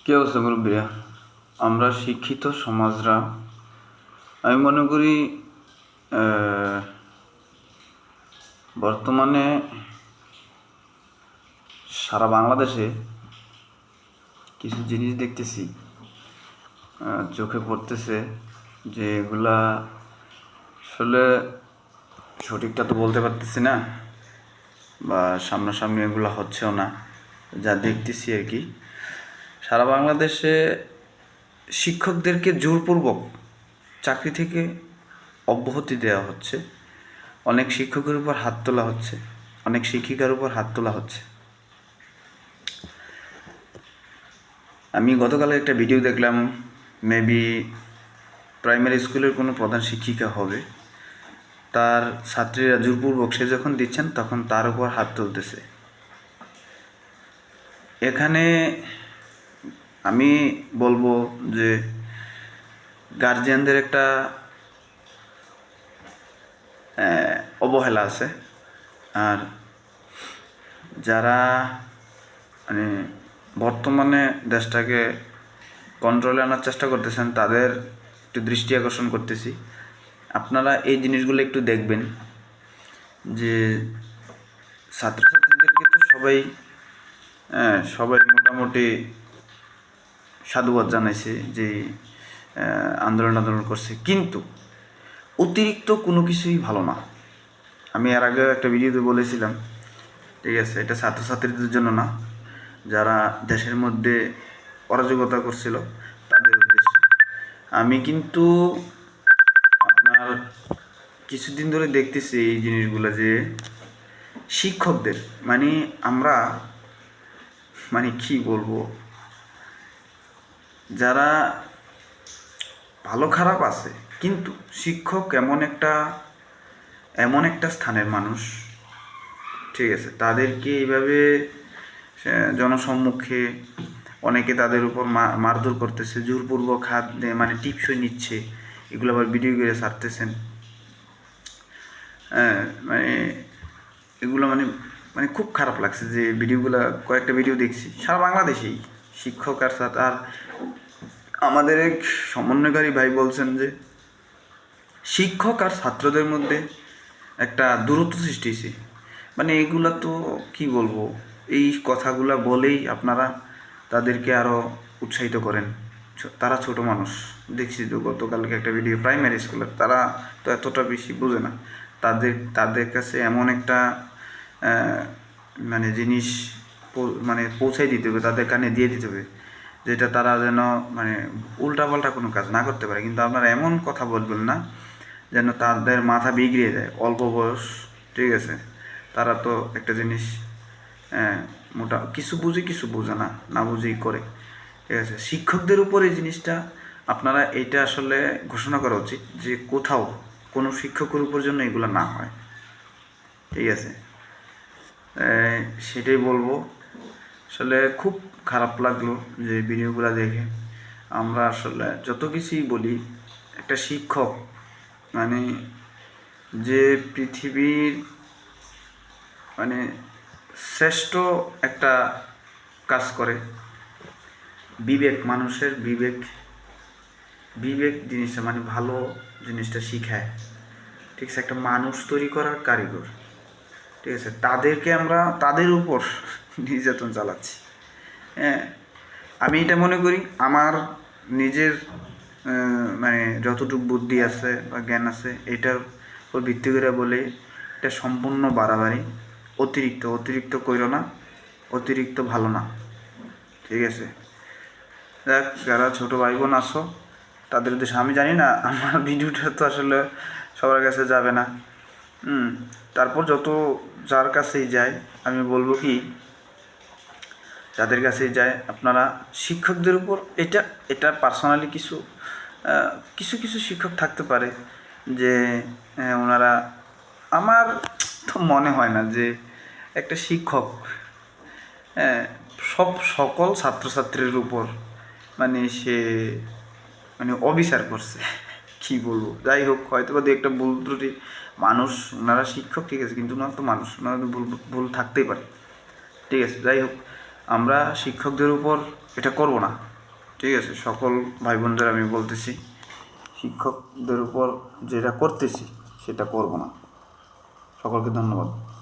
কি অবস্থা মুরব্বীরা? আমরা শিক্ষিত সমাজরা, আমি মনে করি বর্তমানে সারা বাংলাদেশে কিছু জিনিস দেখতেছি, চোখে পড়তেছে যে এগুলা আসলে সঠিকটা তো বলতে পারতেছি না, বা সামনাসামনি এগুলো হচ্ছেও না, যা দেখতেছি আর কি। সারা বাংলাদেশে শিক্ষকদেরকে জোরপূর্বক চাকরি থেকে অব্যাহতি দেওয়া হচ্ছে, অনেক শিক্ষকের উপর হাত তোলা হচ্ছে, অনেক শিক্ষিকার উপর হাত তোলা হচ্ছে। আমি গতকালে একটা ভিডিও দেখলাম, মেবি প্রাইমারি স্কুলের কোনো প্রধান শিক্ষিকা হবে, তার ছাত্রীরা জোরপূর্বক সে যখন দিচ্ছেন তখন তার উপর হাত তুলতেছে। এখানে আমি বলবো যে গার্জিয়ানদের একটা অবহেলা আছে, আর যারা মানে বর্তমানে দেশটাকে কন্ট্রোলে আনার চেষ্টা করতেছেন তাদের একটু দৃষ্টি আকর্ষণ করতেছি। আপনারা এই জিনিসগুলো একটু দেখবেন যে ছাত্রছাত্রীদেরকে তো সবাই মোটামুটি সাধুবাদ জানাইছে যে আন্দোলন করছে, কিন্তু অতিরিক্ত কোনো কিছুই ভালো না। আমি এর আগে একটা ভিডিওতে বলেছিলাম, ঠিক আছে, এটা ছাত্রছাত্রীদের জন্য না, যারা দেশের মধ্যে অরাজকতা করছিল তাদের উদ্দেশ্যে। আমি কিন্তু আপনার কিছুদিন ধরে দেখতেছি এই জিনিসগুলো যে শিক্ষকদের আমরা কি বলবো, যারা ভালো খারাপ আছে, কিন্তু শিক্ষক এমন একটা স্থানের মানুষ, ঠিক আছে, তাদেরকে এইভাবে জনসম্মুখে অনেকে তাদের উপর মারধর করতেছে, জোরপূর্বক হাত দিয়ে টিপসই নিচ্ছে, এগুলো আবার ভিডিও করে ছাড়তেছেন। এগুলো খুব খারাপ লাগছে যে ভিডিওগুলো, কয়েকটা ভিডিও দেখছি সারা বাংলাদেশেই শিক্ষক আর আর আমাদের এক সমন্বয়কারী ভাই বলছেন যে শিক্ষক আর ছাত্রদের মধ্যে একটা দূরত্ব সৃষ্টি হয়েছে। এগুলা তো কি বলবো, এই কথাগুলা বলেই আপনারা তাদেরকে আরও উৎসাহিত করেন। তারা ছোট মানুষ, দেখছি তো গতকালকে একটা ভিডিও প্রাইমারি স্কুলের, তারা তো এতটা বেশি বোঝে না। তাদের কাছে এমন একটা জিনিস পৌঁছাই দিতে হবে, তাদের কানে দিয়ে দিতে হবে, যেটা তারা যেন উল্টাপাল্টা কোনো কাজ না করতে পারে। কিন্তু আপনারা এমন কথা বলবেন না যেন তাদের মাথা বিগড়িয়ে যায়, অল্প বয়স, ঠিক আছে, তারা তো একটা জিনিস মোটা কিছু বুঝে কিছু বোঝে না, না বুঝেই করে, ঠিক আছে। শিক্ষকদের উপর এই জিনিসটা আপনারা এইটা আসলে ঘোষণা করা উচিত যে কোথাও কোনো শিক্ষকের উপর জন্য এগুলো না হয়, ঠিক আছে। সেটাই বলবো। আসলে খুব খারাপ লাগলো যে ভিডিওগুলো দেখে। আমরা আসলে যত কিছুই বলি, একটা শিক্ষক যে পৃথিবীর শ্রেষ্ঠ একটা কাজ করে, মানুষের বিবেক জিনিসটা ভালো জিনিসটা শিখায়, ঠিক আছে, একটা মানুষ তৈরি করার কারিগর, ঠিক আছে। আমরা তাদের উপর নির্যাতন চালাচ্ছি। আমি এটা মনে করি আমার নিজের যতটুকু বুদ্ধি আছে বা জ্ঞান আছে এটার উপর ভিত্তি করে বলে, এটা সম্পূর্ণ বাড়াবাড়ি, অতিরিক্ত কইরো না, অতিরিক্ত ভালো না, ঠিক আছে। দেখ, যারা ছোটো ভাই বোন আসো তাদের উদ্দেশ্যে, আমি জানি না আমার ভিডিওটা তো আসলে সবার কাছে যাবে না, তারপর যার কাছেই যায় আমি বলবো কি, যাদের কাছেই যায় আপনারা শিক্ষকদের উপর এটা পার্সোনালি কিছু শিক্ষক থাকতে পারে যে ওনারা, আমার তো মনে হয় না যে একটা শিক্ষক সকল ছাত্রছাত্রীর উপর সে অবিচার করছে, কি বলবো। যাই হোক, হয়তো বা একটা ভুল ত্রুটি, মানুষ, ওনারা শিক্ষক, ঠিক আছে, কিন্তু ওনারা তো মানুষ, ওনারা তো ভুল থাকতেই পারে, ঠিক আছে। যাই হোক, আমরা শিক্ষকদের উপর এটা করব না। ঠিক আছে, সকল ভাই বোনদের আমি বলতেছি শিক্ষকদের উপর যেটা করতেছি সেটা করব না। সকলকে ধন্যবাদ।